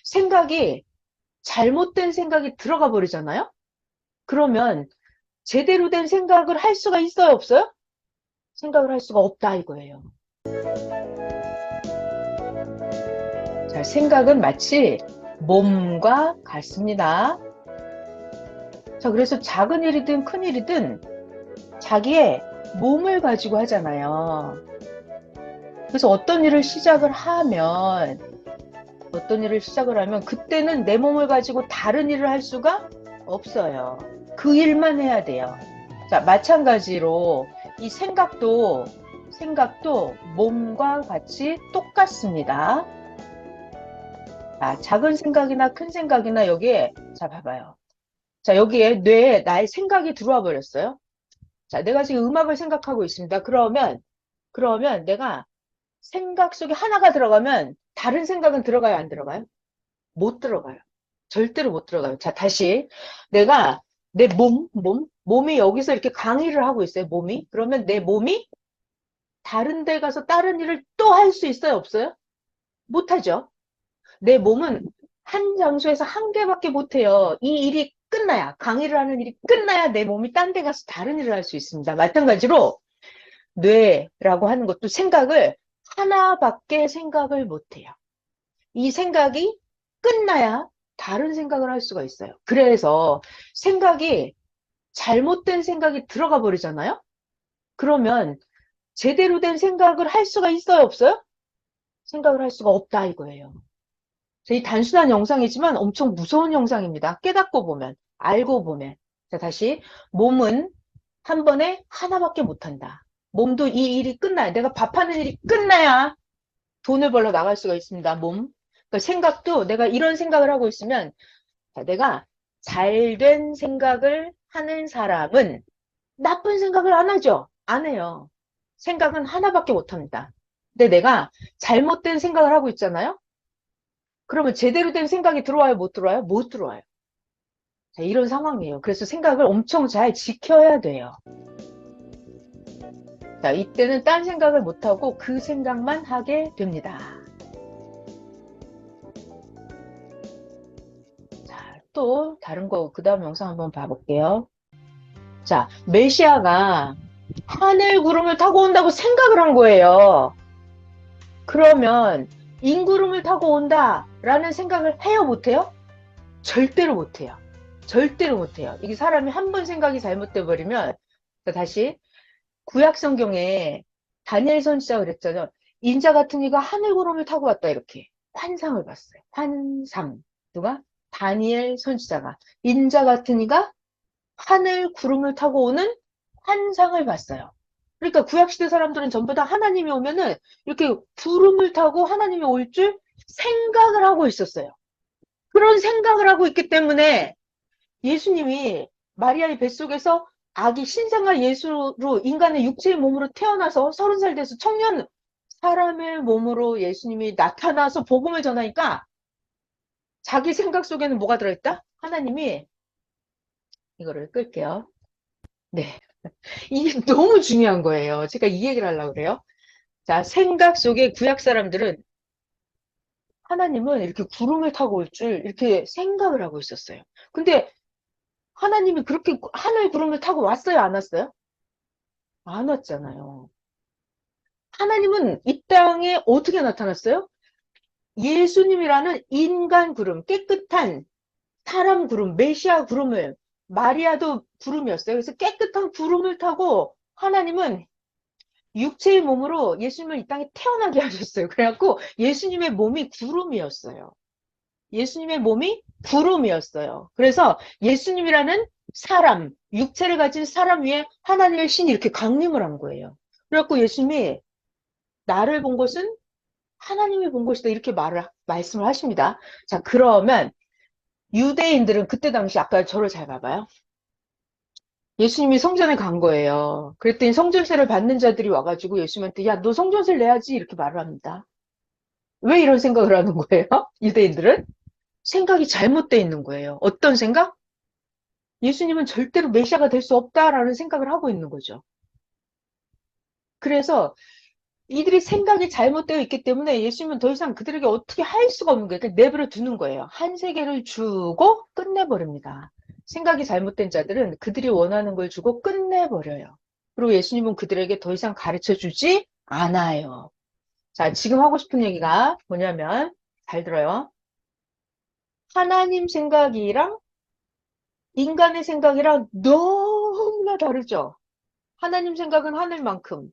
생각이 잘못된 생각이 들어가 버리잖아요? 그러면 제대로 된 생각을 할 수가 있어요, 없어요? 생각을 할 수가 없다 이거예요. 자, 생각은 마치 몸과 같습니다. 자, 그래서 작은 일이든 큰 일이든 자기의 몸을 가지고 하잖아요. 그래서 어떤 일을 시작을 하면 그때는 내 몸을 가지고 다른 일을 할 수가 없어요. 그 일만 해야 돼요. 자, 마찬가지로 이 생각도 몸과 같이 똑같습니다. 자, 작은 생각이나 큰 생각이나 여기에, 자, 봐봐요. 자, 여기에 뇌에 나의 생각이 들어와 버렸어요. 자, 내가 지금 음악을 생각하고 있습니다. 그러면 내가 생각 속에 하나가 들어가면 다른 생각은 들어가요, 안 들어가요? 못 들어가요. 절대로 못 들어가요. 자, 다시. 내가 내 몸이 여기서 이렇게 강의를 하고 있어요, 몸이. 그러면 내 몸이 다른 데 가서 다른 일을 또 할 수 있어요, 없어요? 못하죠. 내 몸은 한 장소에서 한 개밖에 못해요. 이 일이 끝나야, 강의를 하는 일이 끝나야 내 몸이 딴 데 가서 다른 일을 할 수 있습니다. 마찬가지로 뇌라고 하는 것도 생각을 하나밖에 생각을 못해요. 이 생각이 끝나야 다른 생각을 할 수가 있어요. 그래서 생각이 잘못된 생각이 들어가 버리잖아요? 그러면 제대로 된 생각을 할 수가 있어요, 없어요? 생각을 할 수가 없다 이거예요. 이 단순한 영상이지만 엄청 무서운 영상입니다. 깨닫고 보면, 알고 보면. 자, 다시. 몸은 한 번에 하나밖에 못한다. 몸도 이 일이 끝나야, 내가 밥하는 일이 끝나야 돈을 벌러 나갈 수가 있습니다. 몸. 그러니까 생각도 내가 이런 생각을 하고 있으면, 자, 내가 잘된 생각을 하는 사람은 나쁜 생각을 안 하죠. 안 해요. 생각은 하나밖에 못 합니다. 근데 내가 잘못된 생각을 하고 있잖아요? 그러면 제대로 된 생각이 들어와요? 못 들어와요? 못 들어와요. 자, 이런 상황이에요. 그래서 생각을 엄청 잘 지켜야 돼요. 자, 이때는 딴 생각을 못하고 그 생각만 하게 됩니다. 자, 또 다른 거, 그 다음 영상 한번 봐볼게요. 자, 메시아가 하늘 구름을 타고 온다고 생각을 한 거예요. 그러면 인구름을 타고 온다라는 생각을 해요, 못해요? 절대로 못해요. 절대로 못해요. 이게 사람이 한 번 생각이 잘못돼 버리면, 자, 다시 구약 성경에 다니엘 선지자가 그랬잖아요. 인자 같은 이가 하늘 구름을 타고 왔다 이렇게 환상을 봤어요. 환상. 누가? 다니엘 선지자가 인자 같은 이가 하늘 구름을 타고 오는 환상을 봤어요. 그러니까 구약시대 사람들은 전부 다 하나님이 오면은 이렇게 구름을 타고 하나님이 올 줄 생각을 하고 있었어요. 그런 생각을 하고 있기 때문에 예수님이 마리아의 뱃속에서 아기 신생아 예수로 인간의 육체의 몸으로 태어나서 30살 돼서 청년 사람의 몸으로 예수님이 나타나서 복음을 전하니까 자기 생각 속에는 뭐가 들어있다? 하나님이 이거를 끌게요. 네. 이게 너무 중요한 거예요. 제가 이 얘기를 하려고 그래요. 자, 생각 속에 구약 사람들은 하나님은 이렇게 구름을 타고 올 줄 이렇게 생각을 하고 있었어요. 근데 하나님이 그렇게 하늘 구름을 타고 왔어요, 안 왔어요? 안 왔잖아요. 하나님은 이 땅에 어떻게 나타났어요? 예수님이라는 인간 구름, 깨끗한 사람 구름, 메시아 구름을, 마리아도 구름이었어요. 그래서 깨끗한 구름을 타고 하나님은 육체의 몸으로 예수님을 이 땅에 태어나게 하셨어요. 그래갖고 예수님의 몸이 구름이었어요. 예수님의 몸이 구름이었어요. 그래서 예수님이라는 사람, 육체를 가진 사람 위에 하나님의 신이 이렇게 강림을 한 거예요. 그래갖고 예수님이 나를 본 것은 하나님이 본 것이다. 이렇게 말씀을 하십니다. 자, 그러면 유대인들은 그때 당시 아까 저를 잘 봐봐요. 예수님이 성전에 간 거예요. 그랬더니 성전세를 받는 자들이 와가지고 예수님한테 야, 너 성전세를 내야지 이렇게 말을 합니다. 왜 이런 생각을 하는 거예요? 유대인들은? 생각이 잘못되어 있는 거예요. 어떤 생각? 예수님은 절대로 메시아가 될 수 없다라는 생각을 하고 있는 거죠. 그래서 이들이 생각이 잘못되어 있기 때문에 예수님은 더 이상 그들에게 어떻게 할 수가 없는 거예요. 그러니까 내버려 두는 거예요. 한 세계를 주고 끝내버립니다. 생각이 잘못된 자들은 그들이 원하는 걸 주고 끝내버려요. 그리고 예수님은 그들에게 더 이상 가르쳐 주지 않아요. 자, 지금 하고 싶은 얘기가 뭐냐면, 잘 들어요. 하나님 생각이랑 인간의 생각이랑 너무나 다르죠. 하나님 생각은 하늘만큼,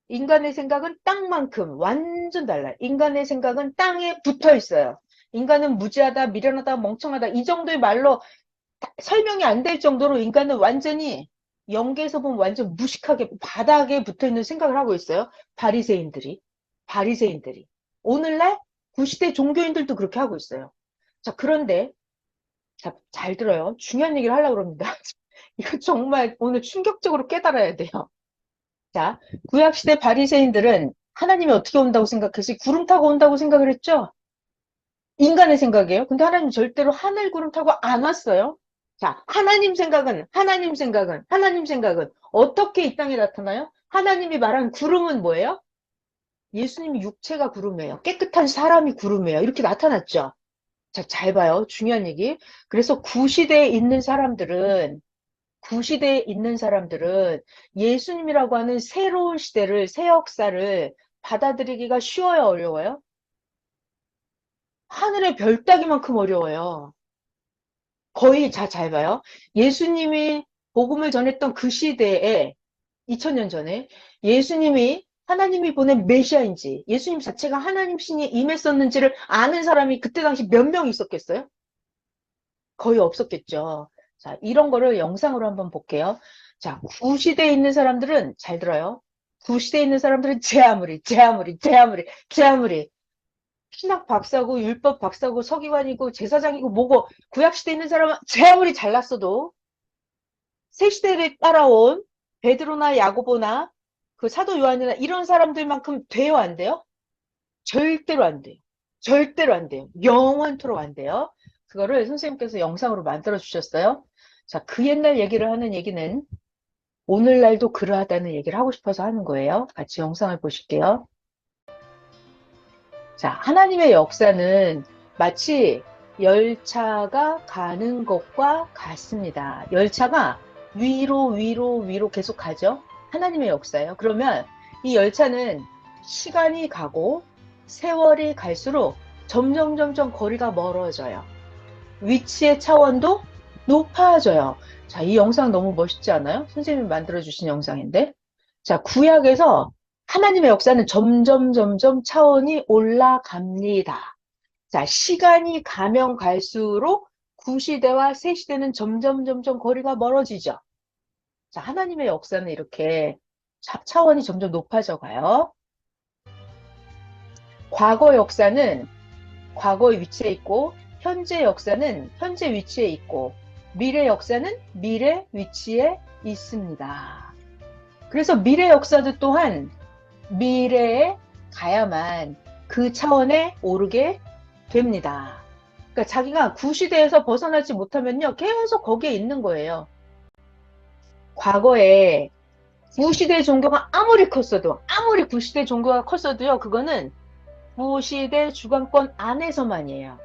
인간의 생각은 땅만큼 완전 달라요. 인간의 생각은 땅에 붙어 있어요. 인간은 무지하다, 미련하다, 멍청하다 이 정도의 말로 설명이 안 될 정도로 인간은 완전히 영계에서 보면 완전 무식하게 바닥에 붙어 있는 생각을 하고 있어요. 바리새인들이 오늘날 구시대 종교인들도 그렇게 하고 있어요. 자, 그런데 자, 잘 들어요. 중요한 얘기를 하려고 합니다. 이거 정말 오늘 충격적으로 깨달아야 돼요. 자, 구약시대 바리새인들은 하나님이 어떻게 온다고 생각했어요? 구름 타고 온다고 생각을 했죠? 인간의 생각이에요. 근데 하나님 절대로 하늘 구름 타고 안 왔어요. 자, 하나님 생각은 어떻게 이 땅에 나타나요? 하나님이 말한 구름은 뭐예요? 예수님이 육체가 구름이에요. 깨끗한 사람이 구름이에요. 이렇게 나타났죠. 자, 잘 봐요. 중요한 얘기. 그래서 구시대에 있는 사람들은 예수님이라고 하는 새로운 시대를, 새 역사를 받아들이기가 쉬워요, 어려워요? 하늘의 별 따기만큼 어려워요. 거의 잘 봐요. 예수님이 복음을 전했던 그 시대에 2000년 전에 예수님이 하나님이 보낸 메시아인지 예수님 자체가 하나님 신이 임했었는지를 아는 사람이 그때 당시 몇 명 있었겠어요? 거의 없었겠죠. 자, 이런 거를 영상으로 한번 볼게요. 자, 구시대에 있는 사람들은 잘 들어요. 구시대에 있는 사람들은 제 아무리 신학 박사고 율법 박사고 서기관이고 제사장이고 뭐고 구약시대에 있는 사람은 제 아무리 잘났어도 새 시대를 따라온 베드로나 야고보나 그 사도 요한이나 이런 사람들만큼 돼요, 안 돼요? 절대로 안 돼요. 절대로 안 돼요. 영원토록 안 돼요. 그거를 선생님께서 영상으로 만들어 주셨어요. 자, 그 옛날 얘기를 하는 얘기는 오늘날도 그러하다는 얘기를 하고 싶어서 하는 거예요. 같이 영상을 보실게요. 자, 하나님의 역사는 마치 열차가 가는 것과 같습니다. 열차가 위로 계속 가죠. 하나님의 역사예요. 그러면 이 열차는 시간이 가고 세월이 갈수록 점점 거리가 멀어져요. 위치의 차원도 높아져요. 자, 이 영상 너무 멋있지 않아요? 선생님이 만들어주신 영상인데. 자, 구약에서 하나님의 역사는 점점 차원이 올라갑니다. 자, 시간이 가면 갈수록 구시대와 새시대는 점점 거리가 멀어지죠. 자, 하나님의 역사는 이렇게 차원이 점점 높아져 가요. 과거 역사는 과거의 위치에 있고, 현재 역사는 현재 위치에 있고, 미래 역사는 미래 위치에 있습니다. 그래서 미래 역사도 또한 미래에 가야만 그 차원에 오르게 됩니다. 그러니까 자기가 구시대에서 벗어나지 못하면요, 계속 거기에 있는 거예요. 과거에 구시대 종교가 아무리 구시대 종교가 컸어도요, 그거는 구시대 주관권 안에서만이에요.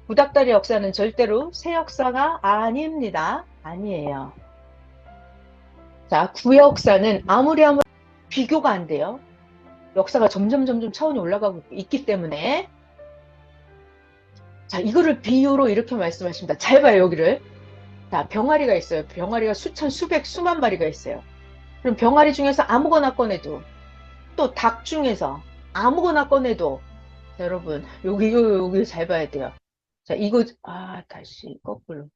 구닥다리 역사는 절대로 새 역사가 아닙니다. 아니에요. 자, 구역사는 아무리 비교가 안 돼요. 역사가 점점 차원이 올라가고 있기 때문에. 자, 이거를 비유로 이렇게 말씀하십니다. 잘 봐요, 여기를. 자, 병아리가 있어요. 병아리가 수천, 수백, 수만 마리가 있어요. 그럼 병아리 중에서 아무거나 꺼내도, 또 닭 중에서 아무거나 꺼내도, 자, 여러분, 여기 잘 봐야 돼요. 자, 이거, 다시 거꾸로.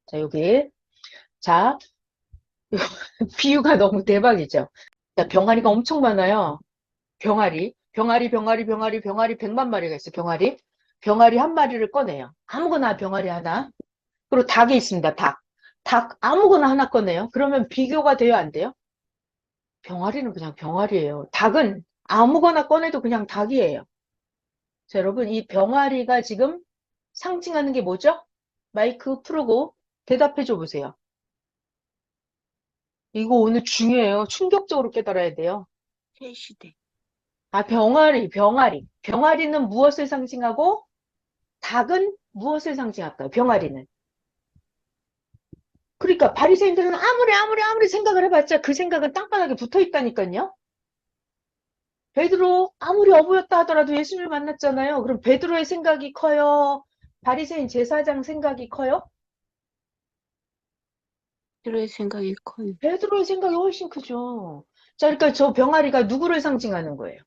자, 여기. 자, 비유가 너무 대박이죠. 자, 병아리가 엄청 많아요. 병아리 100만 마리가 있어요. 병아리 한 마리를 꺼내요. 아무거나 병아리 하나. 그리고 닭이 있습니다. 닭 아무거나 하나 꺼내요. 그러면 비교가 돼요, 안 돼요? 병아리는 그냥 병아리예요. 닭은 아무거나 꺼내도 그냥 닭이에요. 자, 여러분, 이 병아리가 지금 상징하는 게 뭐죠? 마이크 풀고 대답해 줘 보세요. 이거 오늘 중요해요. 충격적으로 깨달아야 돼요. 새시대. 아, 병아리, 병아리. 병아리는 무엇을 상징하고 닭은 무엇을 상징할까요? 병아리는. 그러니까 바리새인들은 아무리 생각을 해봤자 그 생각은 땅바닥에 붙어 있다니까요. 베드로 아무리 어부였다 하더라도 예수님을 만났잖아요. 그럼 베드로의 생각이 커요? 바리새인 제사장 생각이 커요? 들의 생각이 커요. 베드로의 생각이 훨씬 크죠. 자, 그러니까 저 병아리가 누구를 상징하는 거예요?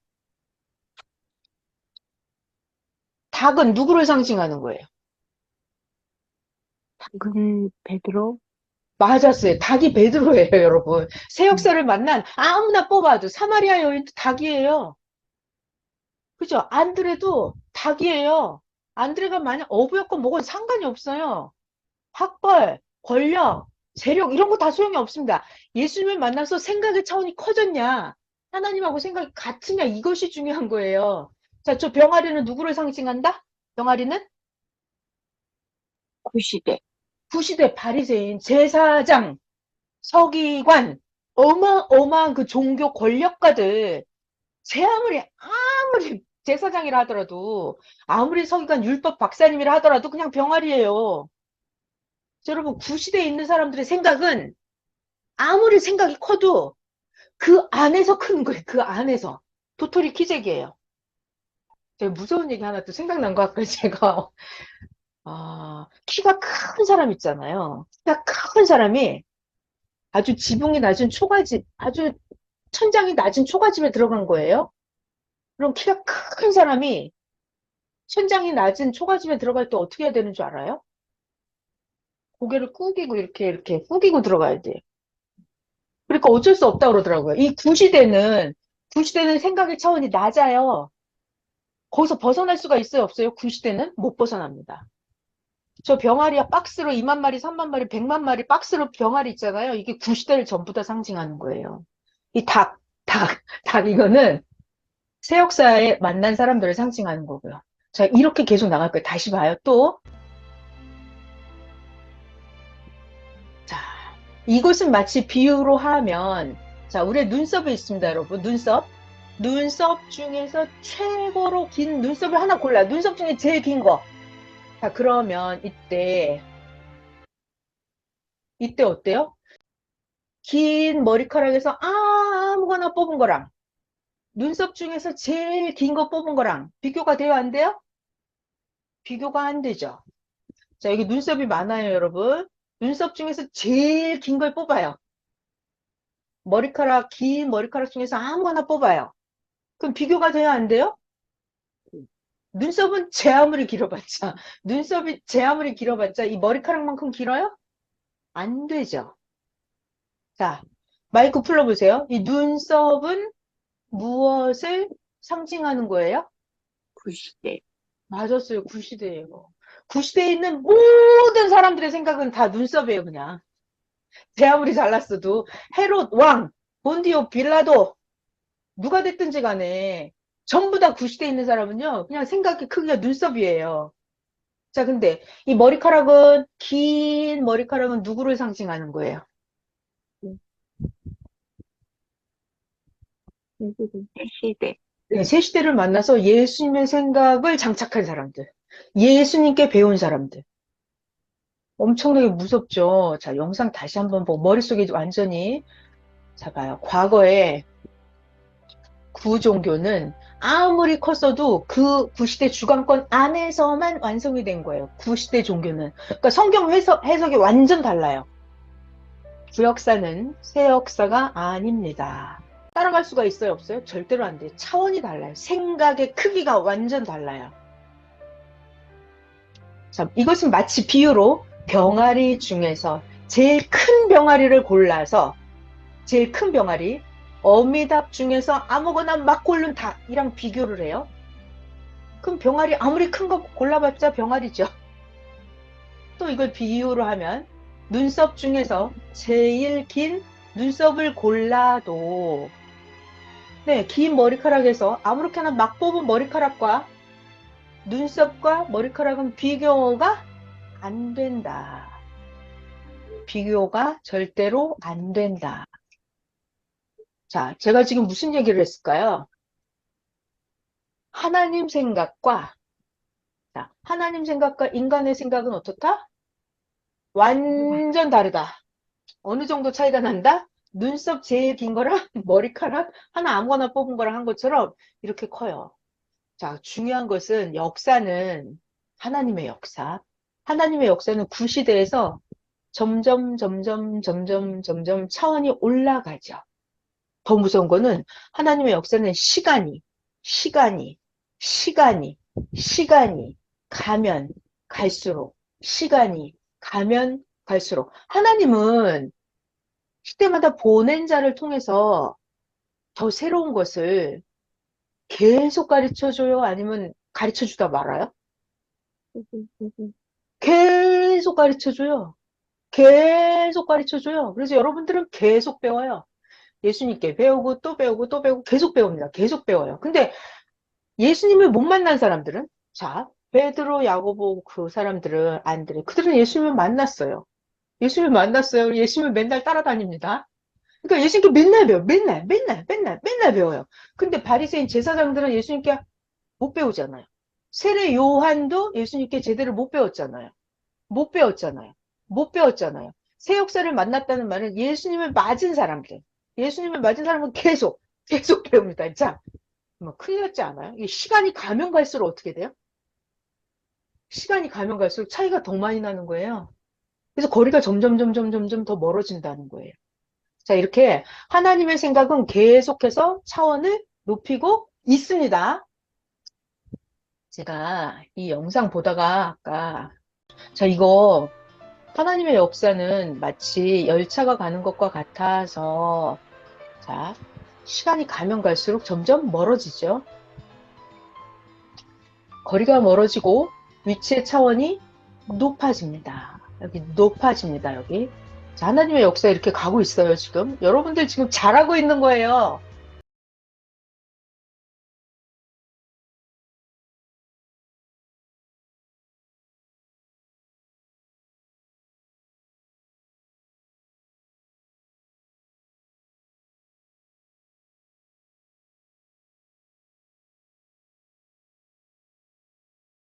닭은 누구를 상징하는 거예요? 당근 베드로. 맞았어요. 닭이 베드로예요, 여러분. 새 음, 역사를 만난 아무나 뽑아도 사마리아 여인도 닭이에요. 그죠? 안드레도 닭이에요. 안드레가 만약 어부였건 뭐건 상관이 없어요. 학벌, 권력, 재력 이런 거 다 소용이 없습니다. 예수님을 만나서 생각의 차원이 커졌냐? 하나님하고 생각이 같으냐? 이것이 중요한 거예요. 자, 저 병아리는 누구를 상징한다? 병아리는 구시대. 구시대 바리새인, 제사장, 서기관, 어마어마한 그 종교 권력가들, 제 아무리 제사장이라 하더라도, 아무리 서기관 율법 박사님이라 하더라도 그냥 병아리예요. 여러분, 구시대에 있는 사람들의 생각은 아무리 생각이 커도 그 안에서 큰 거예요. 그 안에서. 도토리 키재기예요. 제가 무서운 얘기 하나 또 생각난 것 같아요. 제가 키가 큰 사람 있잖아요. 키가 큰 사람이 아주 지붕이 낮은 초가집, 아주 천장이 낮은 초가집에 들어간 거예요. 그럼 키가 큰 사람이 천장이 낮은 초가집에 들어갈 때 어떻게 해야 되는 줄 알아요? 고개를 꾸기고 이렇게 꾸기고 들어가야 돼요. 그러니까 어쩔 수 없다고 그러더라고요. 이 구시대는 생각의 차원이 낮아요. 거기서 벗어날 수가 있어요, 없어요? 구시대는 못 벗어납니다. 저 병아리야 박스로 2만 마리, 3만 마리, 100만 마리 박스로 병아리 있잖아요. 이게 구시대를 전부 다 상징하는 거예요. 이 닭 이거는 새 역사에 만난 사람들을 상징하는 거고요. 자, 이렇게 계속 나갈 거예요. 다시 봐요, 또. 자, 이것은 마치 비유로 하면, 자, 우리의 눈썹이 있습니다, 여러분. 눈썹. 눈썹 중에서 최고로 긴 눈썹을 하나 골라. 눈썹 중에 제일 긴 거. 자, 그러면 이때 어때요? 긴 머리카락에서 아무거나 뽑은 거랑 눈썹 중에서 제일 긴 거 뽑은 거랑 비교가 돼요, 안 돼요? 비교가 안 되죠. 자, 여기 눈썹이 많아요, 여러분. 눈썹 중에서 제일 긴 걸 뽑아요. 긴 머리카락 중에서 아무거나 뽑아요. 그럼 비교가 돼요, 안 돼요? 눈썹은 제 아무리 길어봤자, 눈썹이 제 아무리 길어봤자 이 머리카락만큼 길어요? 안 되죠. 자, 마이크 풀어보세요. 이 눈썹은 무엇을 상징하는 거예요? 구시대. 맞았어요. 구시대예요. 구시대에 있는 모든 사람들의 생각은 다 눈썹이에요, 그냥. 제 아무리 잘났어도 헤롯 왕, 본디오 빌라도 누가 됐든지 간에 전부 다 구시대에 있는 사람은요, 그냥 생각의 크기가 눈썹이에요. 자, 근데 이 긴 머리카락은 누구를 상징하는 거예요? 새시대. 네, 새 시대를 만나서 예수님의 생각을 장착한 사람들. 예수님께 배운 사람들. 엄청나게 무섭죠. 자, 영상 다시 한번 보고 머릿속에 완전히 잡아요. 과거에 구종교는 아무리 컸어도 그 구시대 주관권 안에서만 완성이 된 거예요. 구시대 종교는. 그러니까 성경 해석이 완전 달라요. 구역사는 새 역사가 아닙니다. 따라갈 수가 있어요, 없어요? 절대로 안 돼요. 차원이 달라요. 생각의 크기가 완전 달라요. 자, 이것은 마치 비유로 병아리 중에서 제일 큰 병아리를 골라서 제일 큰 병아리, 어미닭 중에서 아무거나 막 고른 닭이랑 비교를 해요. 그럼 병아리 아무리 큰 거 골라봤자 병아리죠. 또 이걸 비유로 하면 눈썹 중에서 제일 긴 눈썹을 골라도 네, 긴 머리카락에서 아무렇게나 막 뽑은 머리카락과 눈썹과 머리카락은 비교가 안 된다. 비교가 절대로 안 된다. 자, 제가 지금 무슨 얘기를 했을까요? 하나님 생각과, 자, 하나님 생각과 인간의 생각은 어떻다? 완전 다르다. 어느 정도 차이가 난다? 눈썹 제일 긴 거랑 머리카락 하나 아무거나 뽑은 거랑 한 것처럼 이렇게 커요. 자, 중요한 것은 역사는 하나님의 역사. 하나님의 역사는 구시대에서 점점 차원이 올라가죠. 더 무서운 거는 하나님의 역사는 시간이, 시간이, 시간이 가면 갈수록, 시간이 가면 갈수록. 하나님은 시대마다 보낸 자를 통해서 더 새로운 것을 계속 가르쳐 줘요? 아니면 가르쳐 주다 말아요? 계속 가르쳐 줘요. 계속 가르쳐 줘요. 그래서 여러분들은 계속 배워요. 예수님께 배우고 또 배우고 또 배우고 계속 배웁니다. 계속 배워요. 근데 예수님을 못 만난 사람들은 자, 베드로, 야고보 그 사람들은 안드레 그들은 예수님을 만났어요. 예수님을 만났어요. 예수님을 맨날 따라다닙니다. 그러니까 예수님께 맨날 배워. 맨날 배워요. 근데 바리새인 제사장들은 예수님께 못 배우잖아요. 세례 요한도 예수님께 제대로 못 배웠잖아요. 못 배웠잖아요. 못 배웠잖아요. 새 역사를 만났다는 말은 예수님을 맞은 사람들. 예수님을 맞은 사람은 계속 배웁니다. 자, 뭐 큰일 났지 않아요? 이게 시간이 가면 갈수록 어떻게 돼요? 시간이 가면 갈수록 차이가 더 많이 나는 거예요. 그래서 거리가 점점 더 멀어진다는 거예요. 자, 이렇게 하나님의 생각은 계속해서 차원을 높이고 있습니다. 제가 이 영상 보다가 아까 자, 이거 하나님의 역사는 마치 열차가 가는 것과 같아서 자, 시간이 가면 갈수록 점점 멀어지죠. 거리가 멀어지고 위치의 차원이 높아집니다. 여기 높아집니다. 여기. 자, 하나님의 역사 이렇게 가고 있어요, 지금. 여러분들 지금 잘하고 있는 거예요.